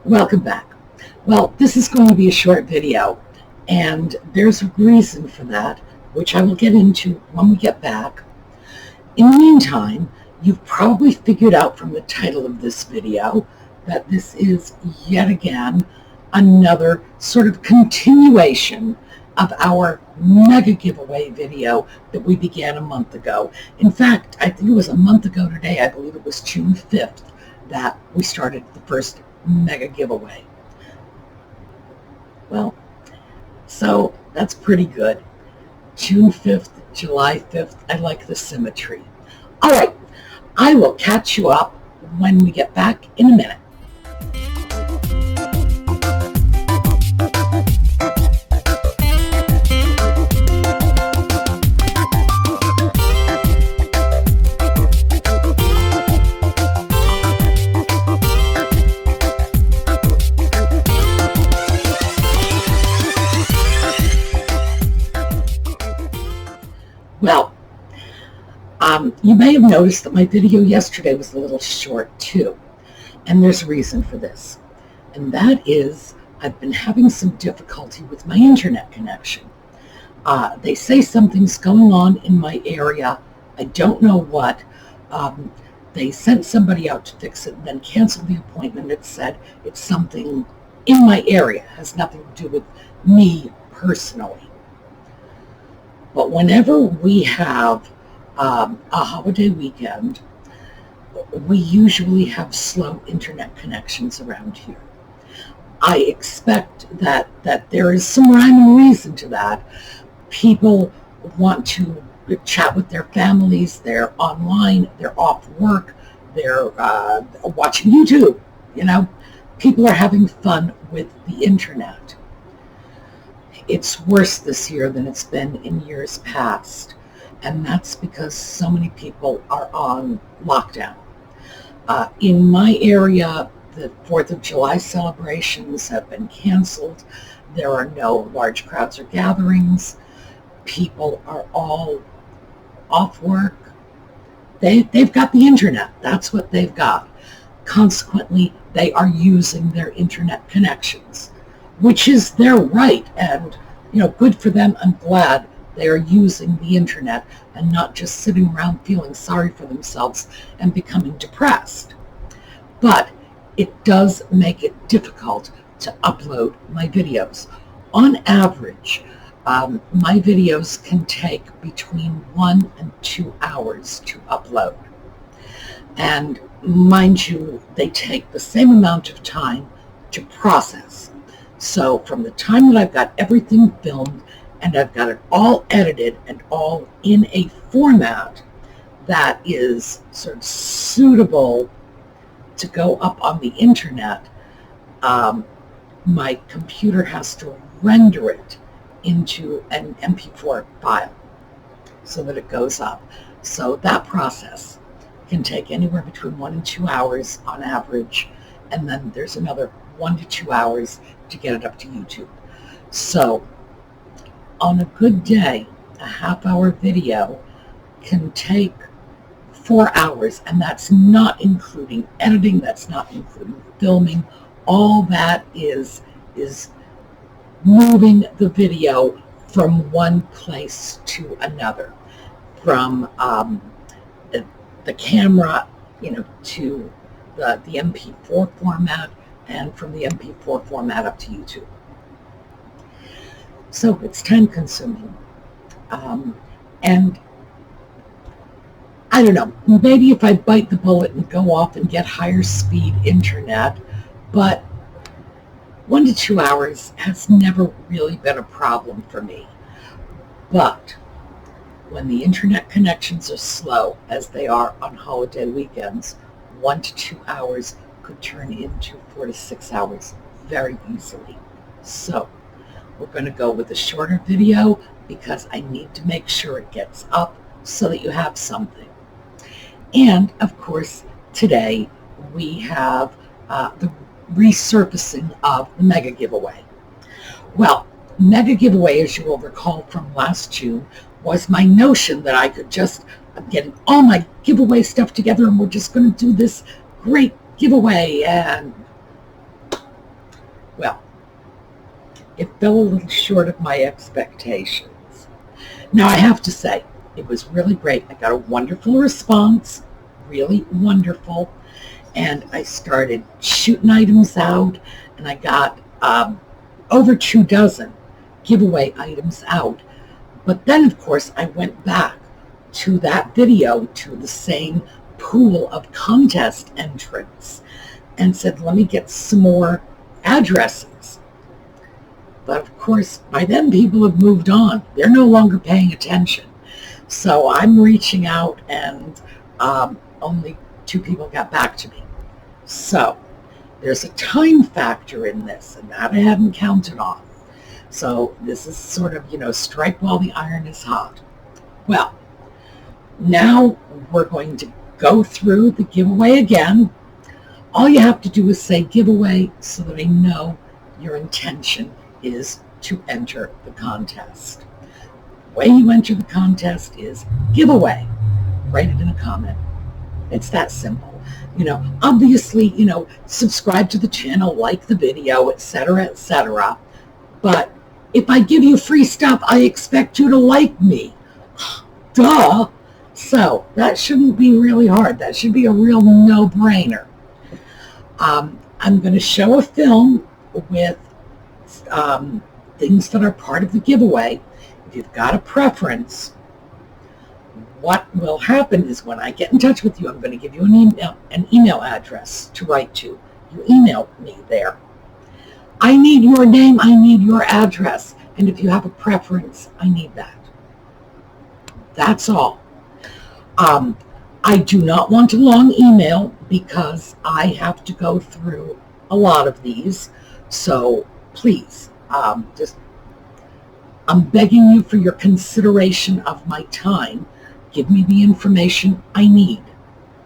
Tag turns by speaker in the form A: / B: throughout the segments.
A: Welcome back. Well, this is going to be a short video, and there's a reason for that, which I will get into when we get back. In the meantime, you've probably figured out from the title of this video that this is yet again another sort of continuation of our mega giveaway video that we began a month ago. In fact, I think it was a month ago today. I believe it was June 5th that we started the first mega giveaway. Well, so that's pretty good. June 5th, July 5th. I like the symmetry. All right, I will catch you up when we get back in a minute. Well, you may have noticed that my video yesterday was a little short too, and there's a reason for this, and that is I've been having some difficulty with my internet connection. They say something's going on in my area. I don't know what. They sent somebody out to fix it and then canceled the appointment. It said it's something in my area. It has nothing to do with me personally. But whenever we have a holiday weekend, we usually have slow internet connections around here. I expect that there is some rhyme and reason to that. People want to chat with their families, they're online, they're off work, they're watching YouTube, People are having fun with the internet. It's worse this year than it's been in years past, and that's because so many people are on lockdown. In my area, the 4th of July celebrations have been canceled. There are no large crowds or gatherings. People are all off work. They've got the internet. That's what they've got. Consequently, they are using their internet connections, which is their right, and good for them. I'm glad they are using the internet and not just sitting around feeling sorry for themselves and becoming depressed. But it does make it difficult to upload my videos. On average, my videos can take between 1 and 2 hours to upload. And mind you, they take the same amount of time to process. So from the time that I've got everything filmed and I've got it all edited and all in a format that is sort of suitable to go up on the internet, my computer has to render it into an MP4 file so that it goes up. So that process can take anywhere between 1 and 2 hours on average, and then there's another 1 to 2 hours to get it up to YouTube. So on a good day, a half-hour video can take 4 hours, and that's not including editing, that's not including filming. All that is moving the video from one place to another, from the camera, to the MP4 format, and from the MP4 format up to YouTube. So it's time consuming. And I don't know, maybe if I bite the bullet and go off and get higher speed internet, but 1 to 2 hours has never really been a problem for me. But when the internet connections are slow, as they are on holiday weekends, 1 to 2 hours could turn into 4 to 6 hours very easily. So we're going to go with a shorter video because I need to make sure it gets up so that you have something. And of course, today we have the resurfacing of the mega giveaway. Well, mega giveaway, as you will recall from last June, was my notion that I could just get all my giveaway stuff together and we're just going to do this great giveaway, and Well, it fell a little short of my expectations. Now, I have to say, it was really great. I got a wonderful response, really wonderful, and I started shooting items out, and I got over 24 giveaway items out. But then, of course, I went back to that video, to the same pool of contest entrants, and said, let me get some more addresses. But of course, by then people have moved on. They're no longer paying attention. So I'm reaching out, and only 2 people got back to me. So there's a time factor in this, and that I hadn't counted on. So this is sort of, strike while the iron is hot. Well, now we're going to go through the giveaway again. All you have to do is say giveaway so that I know your intention is to enter the contest. The way you enter the contest is giveaway. Write it in a comment. It's that simple. Obviously, subscribe to the channel, like the video, etc., etc. But if I give you free stuff, I expect you to like me. Duh. So that shouldn't be really hard. That should be a real no-brainer. I'm going to show a film with things that are part of the giveaway. If you've got a preference, what will happen is when I get in touch with you, I'm going to give you an email address to write to. You email me there. I need your name, I need your address, and if you have a preference, I need that. That's all. I do not want a long email because I have to go through a lot of these, so please, I'm begging you for your consideration of my time. Give me the information I need.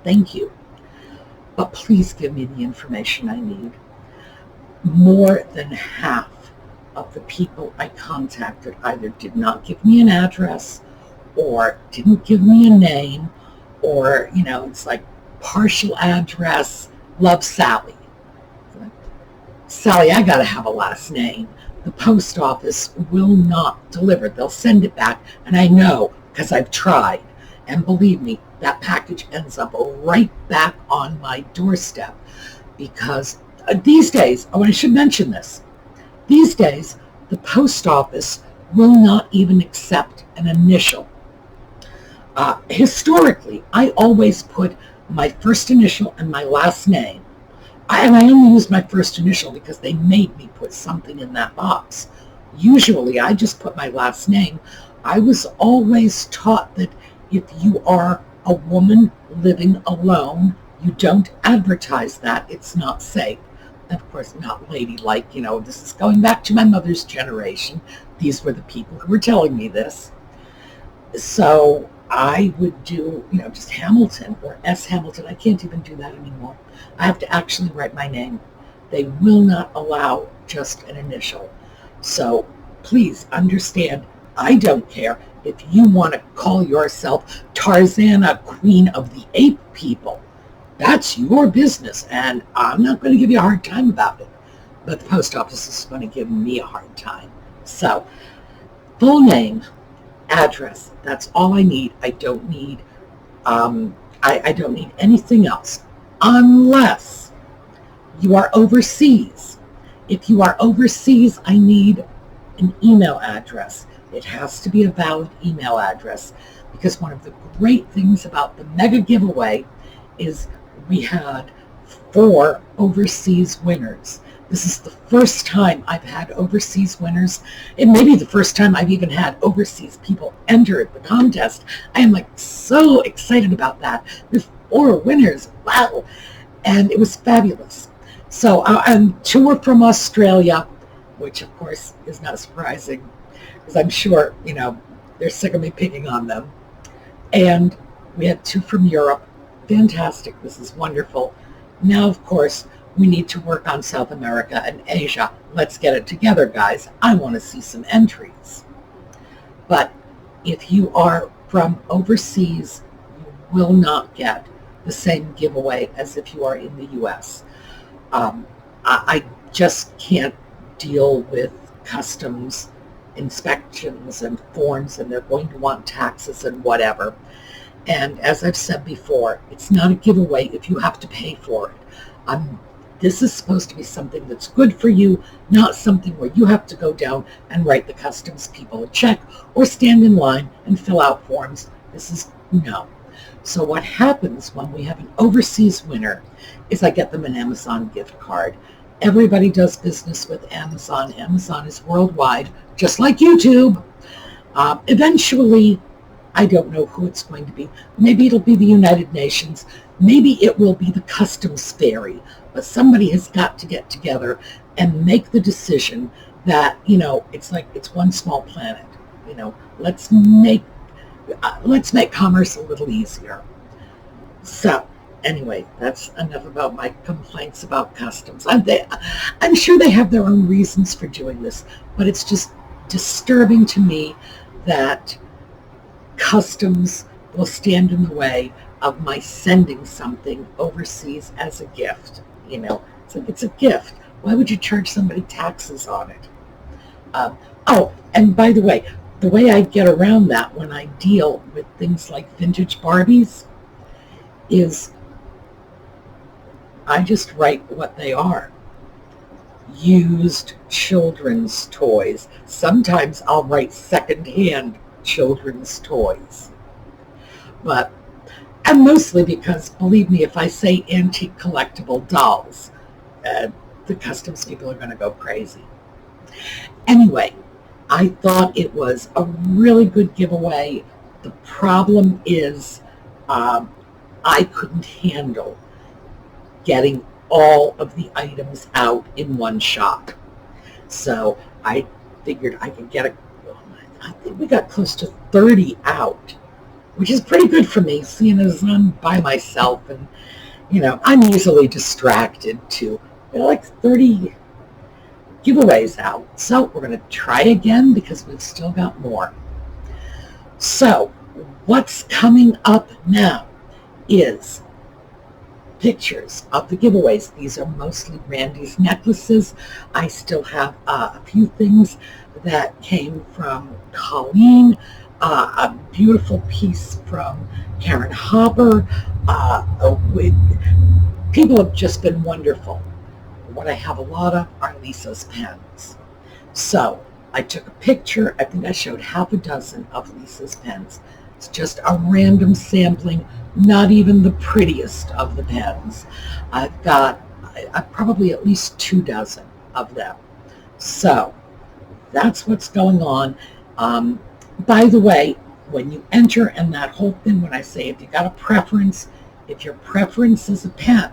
A: Thank you. But please give me the information I need. More than half of the people I contacted either did not give me an address or didn't give me a name, or, it's like partial address, love Sally. Sally, I gotta have a last name. The post office will not deliver. They'll send it back, and I know because I've tried. And believe me, that package ends up right back on my doorstep because these days, I should mention this, these days, the post office will not even accept an initial. Historically, I always put my first initial and my last name. And I only used my first initial because they made me put something in that box. Usually, I just put my last name. I was always taught that if you are a woman living alone, you don't advertise that. It's not safe. Of course, not ladylike. This is going back to my mother's generation. These were the people who were telling me this. So I would do, just Hamilton or S. Hamilton. I can't even do that anymore. I have to actually write my name. They will not allow just an initial. So please understand, I don't care if you want to call yourself Tarzana, Queen of the Ape People. That's your business, and I'm not going to give you a hard time about it. But the post office is going to give me a hard time. So, full name, address. That's all I need. I don't need. I don't need anything else, unless you are overseas. If you are overseas, I need an email address. It has to be a valid email address, because one of the great things about the mega giveaway is we had 4 overseas winners. This is the first time I've had overseas winners. It may be the first time I've even had overseas people enter the contest. I am so excited about that. There's 4 winners. Wow. And it was fabulous. So, and 2 were from Australia, which of course is not surprising, because I'm sure, they're sick of me picking on them. And we had 2 from Europe. Fantastic. This is wonderful. Now, of course, we need to work on South America and Asia. Let's get it together, guys. I want to see some entries. But if you are from overseas, you will not get the same giveaway as if you are in the U.S. I just can't deal with customs inspections and forms, and they're going to want taxes and whatever. And as I've said before, it's not a giveaway if you have to pay for it. This is supposed to be something that's good for you, not something where you have to go down and write the customs people a check or stand in line and fill out forms. This is no. So what happens when we have an overseas winner is I get them an Amazon gift card. Everybody does business with Amazon. Amazon is worldwide, just like YouTube. Eventually, I don't know who it's going to be. Maybe it'll be the United Nations. Maybe it will be the customs fairy. But somebody has got to get together and make the decision that, it's one small planet. Let's make commerce a little easier. So anyway, that's enough about my complaints about customs. I'm sure they have their own reasons for doing this, but it's just disturbing to me that customs will stand in the way of my sending something overseas as a gift. It's a gift. Why would you charge somebody taxes on it? And by the way I get around that when I deal with things like vintage Barbies is I just write what they are. Used children's toys. Sometimes I'll write secondhand children's toys. And mostly because, believe me, if I say antique collectible dolls, the customs people are going to go crazy. Anyway, I thought it was a really good giveaway. The problem is I couldn't handle getting all of the items out in one shot. So I figured I could get I think we got close to 30 out, which is pretty good for me, seeing as I'm by myself and, I'm easily distracted too. Like 30 giveaways out. So we're going to try again because we've still got more. So what's coming up now is pictures of the giveaways. These are mostly Randy's necklaces. I still have a few things that came from Colleen, a beautiful piece from Karen Hopper. People have just been wonderful. What I have a lot of are Lisa's pens. So I took a picture. I think I showed half a dozen of Lisa's pens. It's just a random sampling, not even the prettiest of the pens. I've got probably at least 2 dozen of them. So that's what's going on. By the way, when you enter and that whole thing, when I say if you got a preference, if your preference is a pen,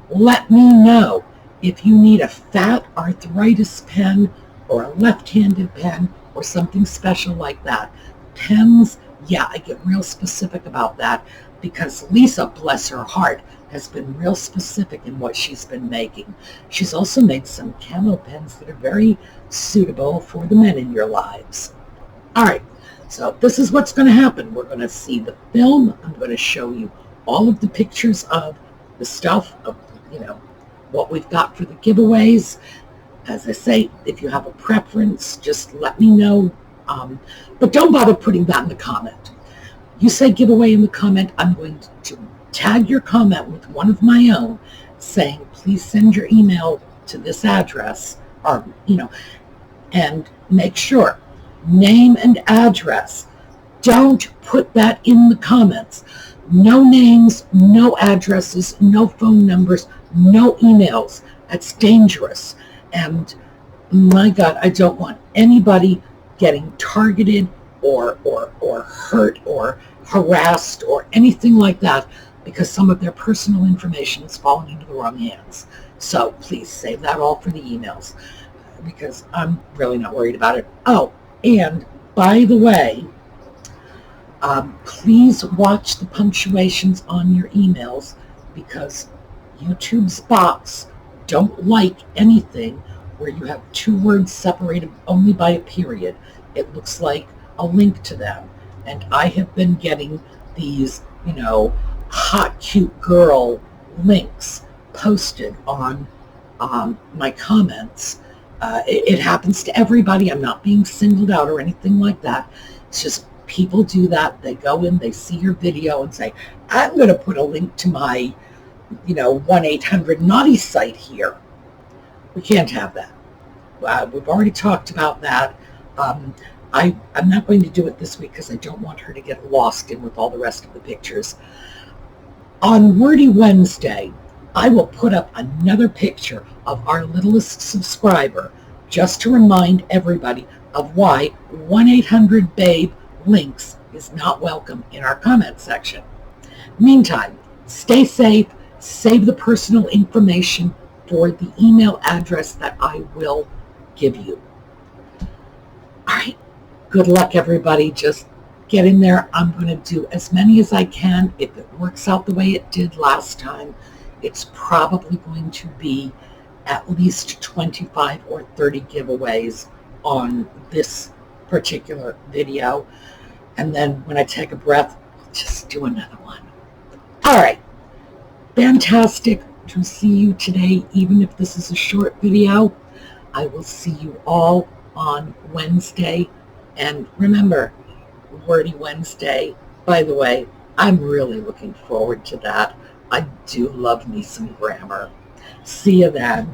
A: let me know if you need a fat arthritis pen or a left-handed pen or something special like that. Pens, yeah, I get real specific about that because Lisa, bless her heart, has been real specific in what she's been making. She's also made some camo pens that are very suitable for the men in your lives. All right, so this is what's going to happen. We're going to see the film. I'm going to show you all of the pictures of the stuff, of, what we've got for the giveaways. As I say, if you have a preference, just let me know. But don't bother putting that in the comment. You say giveaway in the comment, I'm going to tag your comment with one of my own saying, please send your email to this address, or, and make sure, name and address. Don't put that in the comments. No names, no addresses, no phone numbers, no emails. That's dangerous. And my God, I don't want anybody getting targeted or hurt or harassed or anything like that because some of their personal information has fallen into the wrong hands. So please save that all for the emails because I'm really not worried about it. Oh, and by the way, please watch the punctuations on your emails because YouTube's bots don't like anything where you have 2 words separated only by a period. It looks like a link to them. And I have been getting these, hot, cute girl links posted on my comments. It happens to everybody. I'm not being singled out or anything like that. It's just people do that. They go in, they see your video and say, I'm going to put a link to my, 1-800-NAUGHTY site here. We can't have that. We've already talked about that. I'm not going to do it this week because I don't want her to get lost in with all the rest of the pictures. On Wordy Wednesday, I will put up another picture of our littlest subscriber just to remind everybody of why 1-800-BABE links is not welcome in our comment section. Meantime, stay safe, save the personal information for the email address that I will give you. All right, good luck everybody. Just get in there. I'm going to do as many as I can. If it works out the way it did last time, it's probably going to be at least 25 or 30 giveaways on this particular video. And then when I take a breath, I'll just do another one. All right. Fantastic to see you today, even if this is a short video. I will see you all on Wednesday. And remember, Wordy Wednesday. By the way, I'm really looking forward to that. I do love me some grammar. See you then.